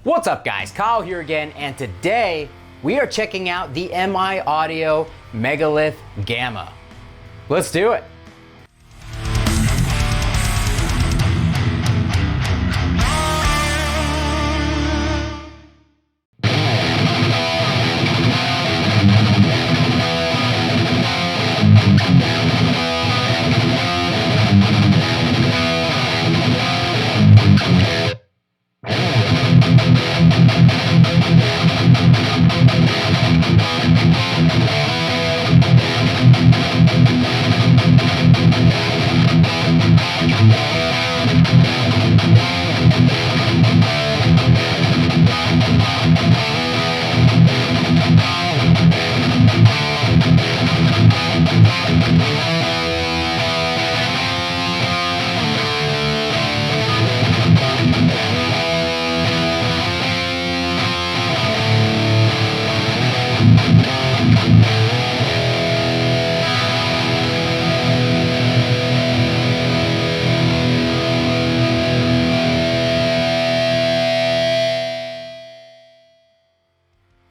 What's up guys, Kyle here again, and today we are checking out the MI Audio Megalith Gamma. Let's do it.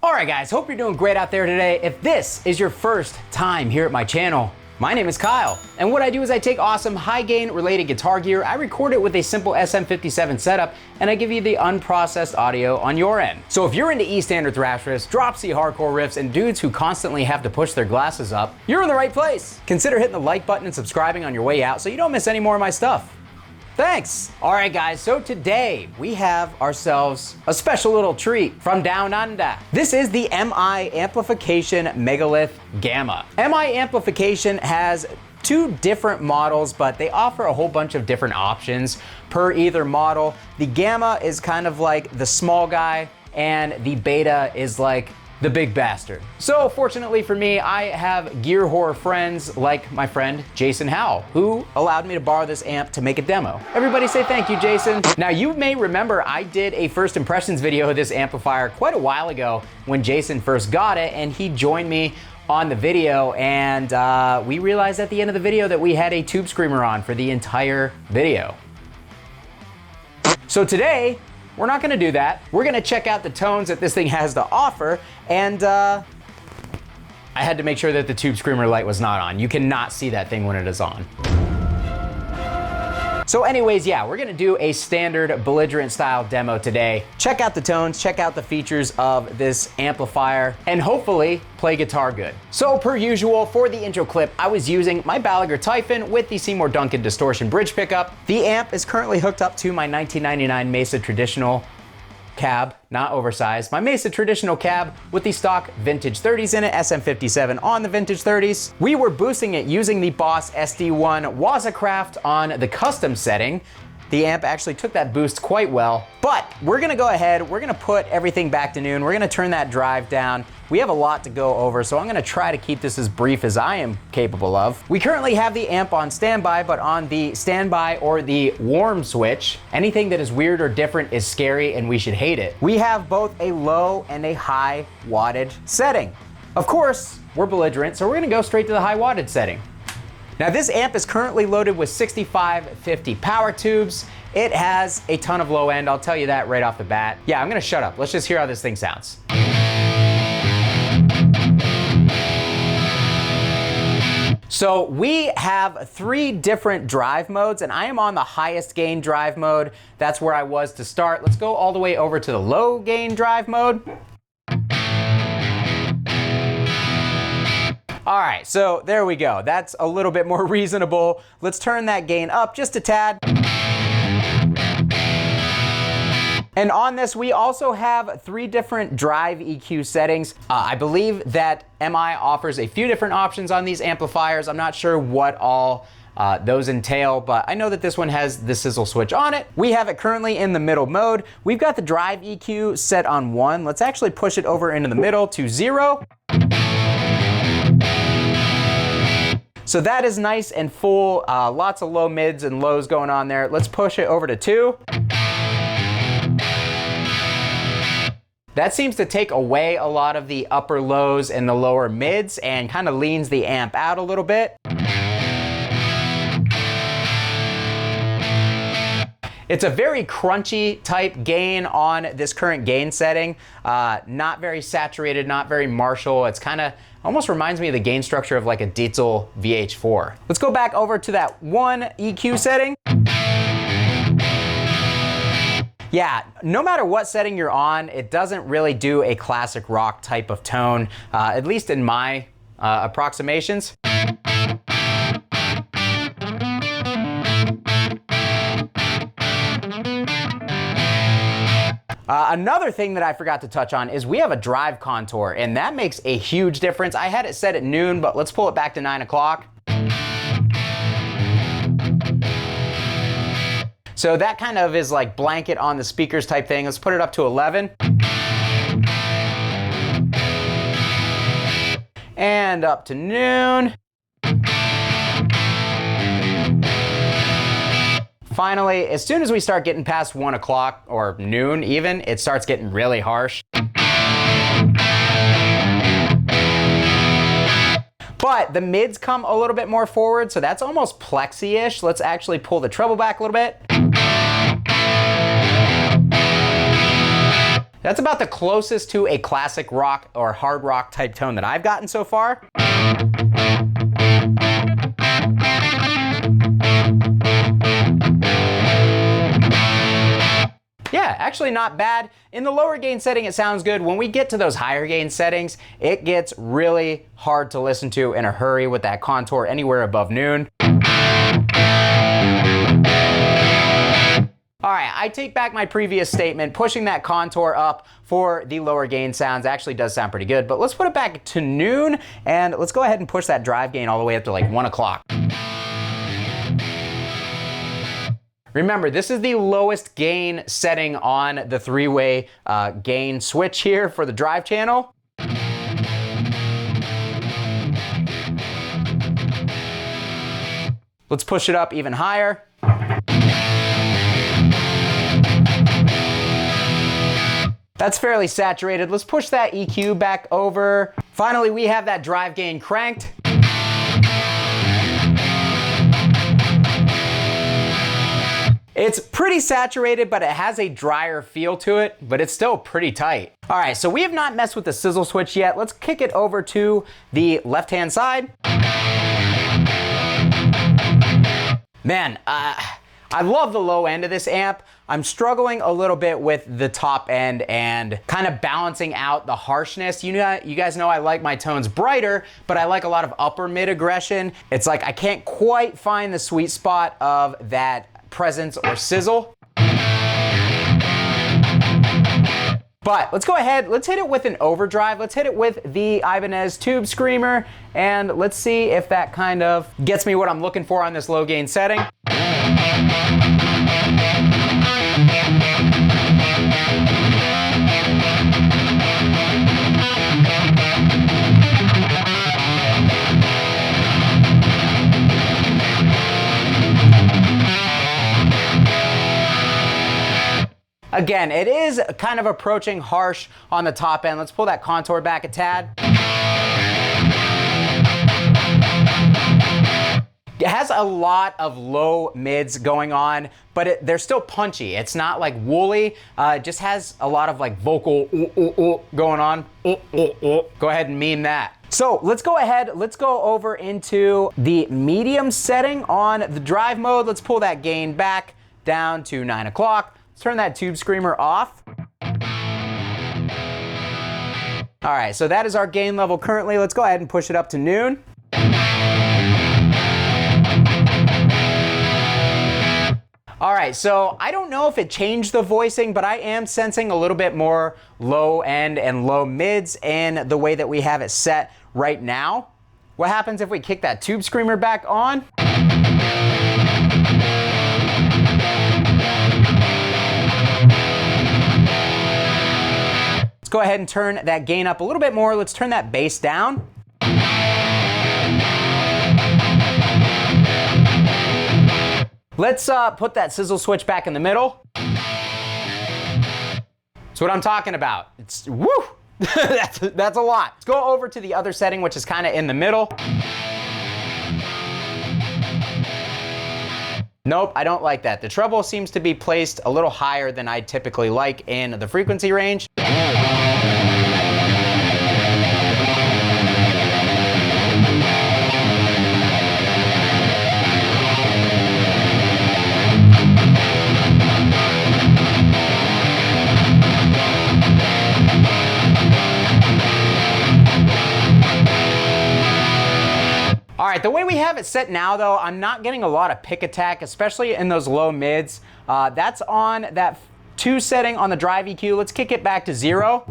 Alright guys, hope you're doing great out there today. If this is your first time here at my channel, my name is Kyle, and what I do is I take awesome high gain related guitar gear, I record it with a simple SM57 setup, and I give you the unprocessed audio on your end. So if you're into E standard thrash riffs, drop C hardcore riffs, and dudes who constantly have to push their glasses up, you're in the right place. Consider hitting the like button and subscribing on your way out so you don't miss any more of my stuff. Thanks. All right guys, so today we have ourselves a special little treat from down under. This is the MI Amplification Megalith Gamma. MI Amplification has two different models, but they offer a whole bunch of different options per either model. The Gamma is kind of like the small guy, and the Beta is like the big bastard. So fortunately for me, I have gear horror friends like my friend Jason Howell, who allowed me to borrow this amp to make a demo. Everybody say thank you, Jason. Now you may remember I did a first impressions video of this amplifier quite a while ago when Jason first got it, and he joined me on the video, and we realized at the end of the video that we had a tube screamer on for the entire video. So today, we're not gonna do that. We're gonna check out the tones that this thing has to offer, and I had to make sure that the tube screamer light was not on. You cannot see that thing when it is on. So anyways, yeah, we're gonna do a standard belligerent style demo today. Check out the tones, check out the features of this amplifier, and hopefully play guitar good. So per usual, for the intro clip, I was using my Balaguer Typhon with the Seymour Duncan distortion bridge pickup. The amp is currently hooked up to my 1999 Mesa Traditional cab, not oversized. My Mesa Traditional cab with the stock vintage 30s in it, SM57 on the vintage 30s. We were boosting it using the Boss SD1 Wazacraft on the custom setting. The amp actually took that boost quite well, but we're gonna go ahead, we're gonna put everything back to noon, we're gonna turn that drive down. We have a lot to go over, so I'm gonna try to keep this as brief as I am capable of. We currently have the amp on standby, but on the standby or the warm switch, anything that is weird or different is scary and we should hate it. We have both a low and a high wattage setting. Of course, we're belligerent, so we're gonna go straight to the high wattage setting. Now this amp is currently loaded with 6550 power tubes. It has a ton of low end, I'll tell you that right off the bat. Yeah, I'm gonna shut up. Let's just hear how this thing sounds. So we have three different drive modes, and I am on the highest gain drive mode. That's where I was to start. Let's go all the way over to the low gain drive mode. All right, so there we go. That's a little bit more reasonable. Let's turn that gain up just a tad. And on this, we also have three different drive EQ settings. I believe that MI offers a few different options on these amplifiers. I'm not sure what all those entail, but I know that this one has the sizzle switch on it. We have it currently in the middle mode. We've got the drive EQ set on 1. Let's actually push it over into the middle to 0. So that is nice and full, lots of low mids and lows going on there. Let's push it over to 2. That seems to take away a lot of the upper lows and the lower mids and kind of leans the amp out a little bit. It's a very crunchy type gain on this current gain setting. Not very saturated, not very Marshall. It's kind of almost reminds me of the gain structure of like a Dietzel VH4. Let's go back over to that one EQ setting. Yeah, no matter what setting you're on, it doesn't really do a classic rock type of tone, at least in my approximations. Another thing that I forgot to touch on is we have a drive contour, and that makes a huge difference. I had it set at noon, but let's pull it back to 9 o'clock. So that kind of is like blanket on the speakers type thing. Let's put it up to 11. And up to noon. Finally, as soon as we start getting past 1 o'clock or noon even, it starts getting really harsh. But the mids come a little bit more forward, so that's almost plexi-ish. Let's actually pull the treble back a little bit. That's about the closest to a classic rock or hard rock type tone that I've gotten so far. Yeah, actually not bad. In the lower gain setting, it sounds good. When we get to those higher gain settings, it gets really hard to listen to in a hurry with that contour anywhere above noon. All right, I take back my previous statement. Pushing that contour up for the lower gain sounds actually does sound pretty good, but let's put it back to noon and let's go ahead and push that drive gain all the way up to like 1 o'clock. Remember, this is the lowest gain setting on the three-way gain switch here for the drive channel. Let's push it up even higher. That's fairly saturated. Let's push that EQ back over. Finally, we have that drive gain cranked. It's pretty saturated, but it has a drier feel to it, but it's still pretty tight. All right, so we have not messed with the sizzle switch yet. Let's kick it over to the left-hand side. Man, I love the low end of this amp. I'm struggling a little bit with the top end and kind of balancing out the harshness. You guys know I like my tones brighter, but I like a lot of upper mid aggression. It's like I can't quite find the sweet spot of that presence or sizzle. But let's go ahead, let's hit it with an overdrive. Let's hit it with the Ibanez Tube Screamer, and let's see if that kind of gets me what I'm looking for on this low gain setting. Again, it is kind of approaching harsh on the top end. Let's pull that contour back a tad. It has a lot of low mids going on, but they're still punchy. It's not like woolly. It just has a lot of like vocal going on. Go ahead and meme that. So let's go ahead, let's go over into the medium setting on the drive mode. Let's pull that gain back down to 9 o'clock. Let's turn that Tube Screamer off. All right, so that is our gain level currently. Let's go ahead and push it up to noon. All right, so I don't know if it changed the voicing, but I am sensing a little bit more low end and low mids in the way that we have it set right now. What happens if we kick that Tube Screamer back on? Let's go ahead and turn that gain up a little bit more. Let's turn that bass down. Let's put that sizzle switch back in the middle. That's what I'm talking about. It's woo! that's a lot. Let's go over to the other setting, which is kind of in the middle. Nope, I don't like that. The treble seems to be placed a little higher than I typically like in the frequency range. All right, the way we have it set now though, I'm not getting a lot of pick attack, especially in those low mids. That's on that 2 setting on the drive EQ. Let's kick it back to 0.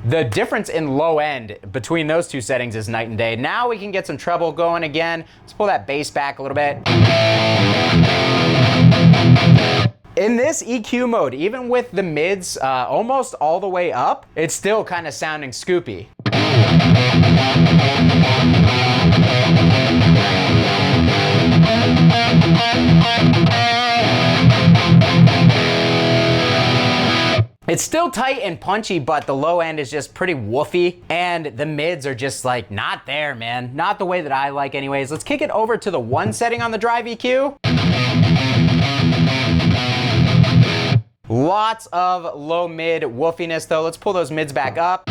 The difference in low end between those 2 settings is night and day. Now we can get some treble going again. Let's pull that bass back a little bit. In this EQ mode, even with the mids almost all the way up, it's still kind of sounding scoopy. It's still tight and punchy, but the low end is just pretty woofy, and the mids are just like not there, man. Not the way that I like anyways. Let's kick it over to the 1 setting on the drive EQ. Lots of low mid woofiness though. Let's pull those mids back up.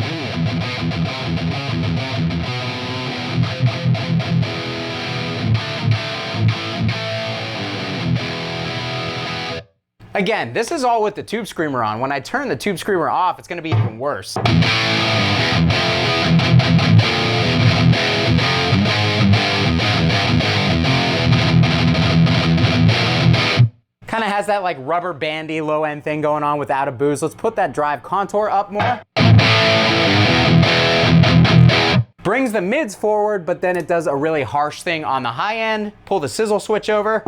Again, this is all with the tube screamer on. When I turn the tube screamer off, it's gonna be even worse. Kind of has that like rubber bandy low end thing going on without a boost. Let's put that drive contour up more. Brings the mids forward, but then it does a really harsh thing on the high end. Pull the sizzle switch over.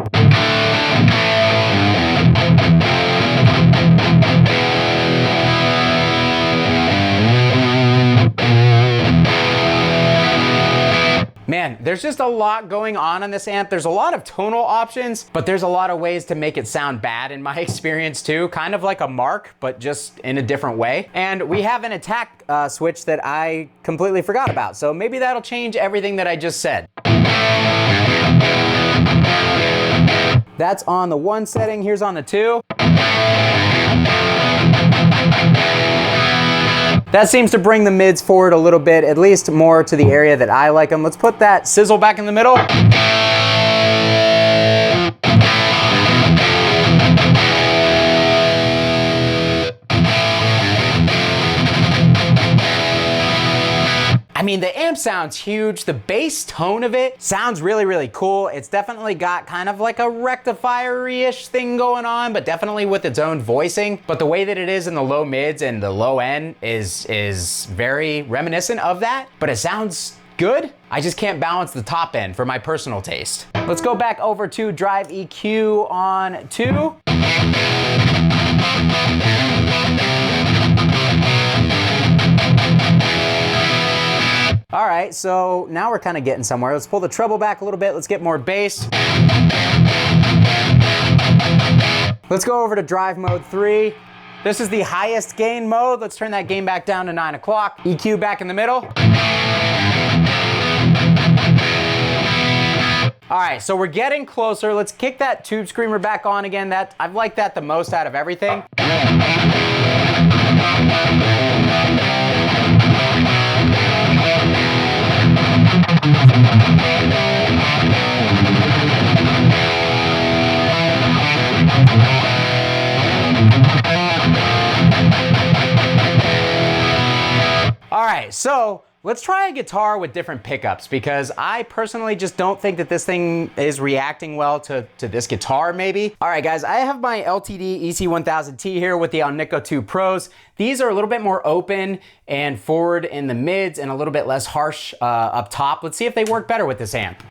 Man, there's just a lot going on this amp. There's a lot of tonal options, but there's a lot of ways to make it sound bad in my experience too. Kind of like a Mark, but just in a different way. And we have an attack switch that I completely forgot about. So maybe that'll change everything that I just said. That's on the 1 setting, here's on the 2. That seems to bring the mids forward a little bit, at least more to the area that I like them. Let's put that sizzle back in the middle. I mean, the amp sounds huge. The bass tone of it sounds really, really cool. It's definitely got kind of like a rectifier-ish thing going on, but definitely with its own voicing. But the way that it is in the low mids and the low end is very reminiscent of that, but it sounds good. I just can't balance the top end for my personal taste. Let's go back over to drive EQ on 2. All right, so now we're kind of getting somewhere. Let's pull the treble back a little bit. Let's get more bass. Let's go over to drive mode 3. This is the highest gain mode. Let's turn that gain back down to 9 o'clock. EQ back in the middle. All right, so we're getting closer. Let's kick that tube screamer back on again. I've liked that the most out of everything. All right, so let's try a guitar with different pickups because I personally just don't think that this thing is reacting well to this guitar maybe. All right guys, I have my LTD EC1000T here with the Alnico 2 Pros. These are a little bit more open and forward in the mids and a little bit less harsh up top. Let's see if they work better with this amp.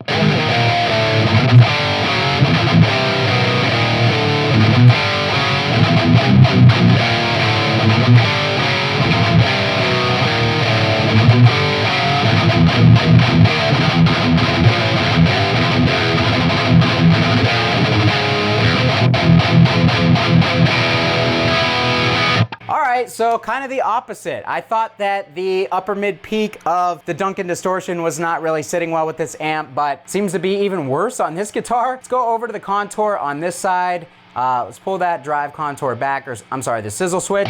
All right. right, so kind of the opposite. I thought that the upper mid peak of the Duncan distortion was not really sitting well with this amp, but seems to be even worse on this guitar. Let's go over to the contour on this side. Let's pull that drive contour back, or I'm sorry, the sizzle switch.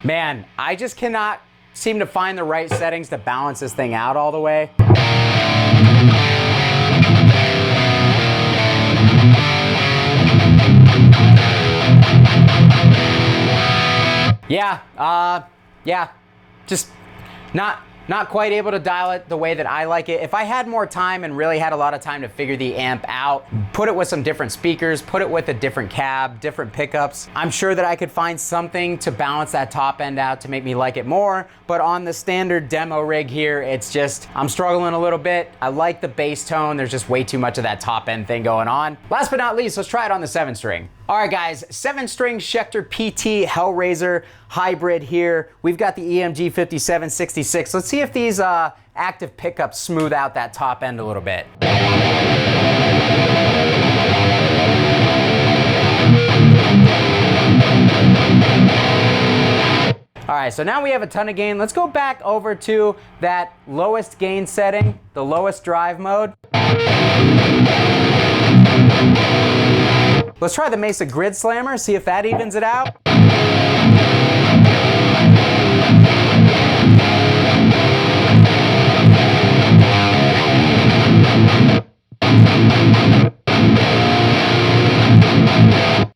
Man, I just cannot seem to find the right settings to balance this thing out all the way. Yeah, just not quite able to dial it the way that I like it. If I had more time and really had a lot of time to figure the amp out, put it with some different speakers, put it with a different cab, different pickups, I'm sure that I could find something to balance that top end out to make me like it more. But on the standard demo rig here, it's just, I'm struggling a little bit. I like the bass tone. There's just way too much of that top end thing going on. Last but not least, let's try it on the 7-string. All right, guys, 7-string Schecter PT Hellraiser hybrid here. We've got the EMG 5766. Let's see if these active pickups smooth out that top end a little bit. All right, so now we have a ton of gain. Let's go back over to that lowest gain setting, the lowest drive mode. Let's try the Mesa Grid Slammer, see if that evens it out.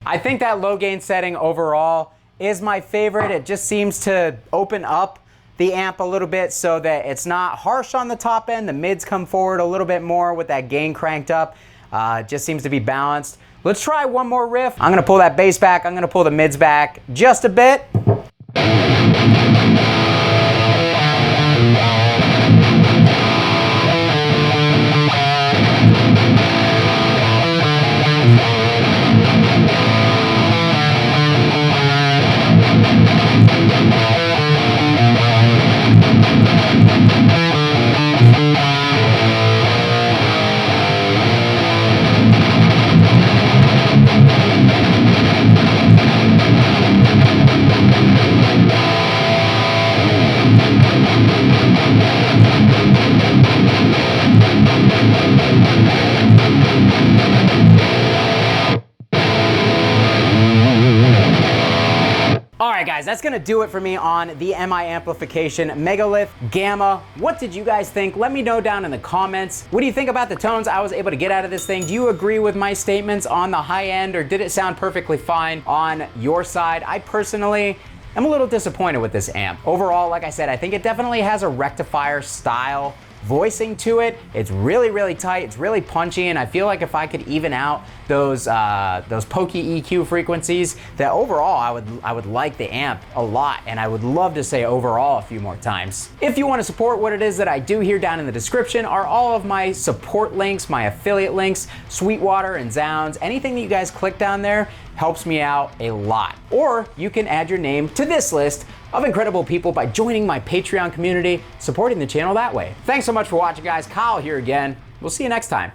I think that low gain setting overall is my favorite. It just seems to open up the amp a little bit so that it's not harsh on the top end. The mids come forward a little bit more with that gain cranked up. It just seems to be balanced. Let's try one more riff. I'm gonna pull that bass back. I'm gonna pull the mids back just a bit. Alright guys, that's gonna do it for me on the MI Amplification Megalith Gamma. What did you guys think? Let me know down in the comments. What do you think about the tones I was able to get out of this thing? Do you agree with my statements on the high end, or did it sound perfectly fine on your side? I personally am a little disappointed with this amp. Overall, like I said, I think it definitely has a rectifier style voicing to it. It's really, really tight. It's really punchy, and I feel like if I could even out those pokey EQ frequencies, that overall I would like the amp a lot, and I would love to say overall a few more times. If you want to support what it is that I do here, down in the description are all of my support links, my affiliate links, Sweetwater and Zounds. Anything that you guys click down there helps me out a lot. Or you can add your name to this list of incredible people by joining my Patreon community, supporting the channel that way. Thanks so much for watching, guys. Kyle here again. We'll see you next time.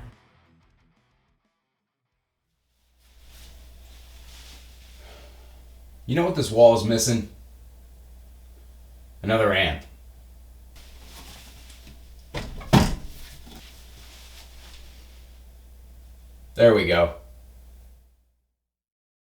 You know what this wall is missing? Another amp. There we go.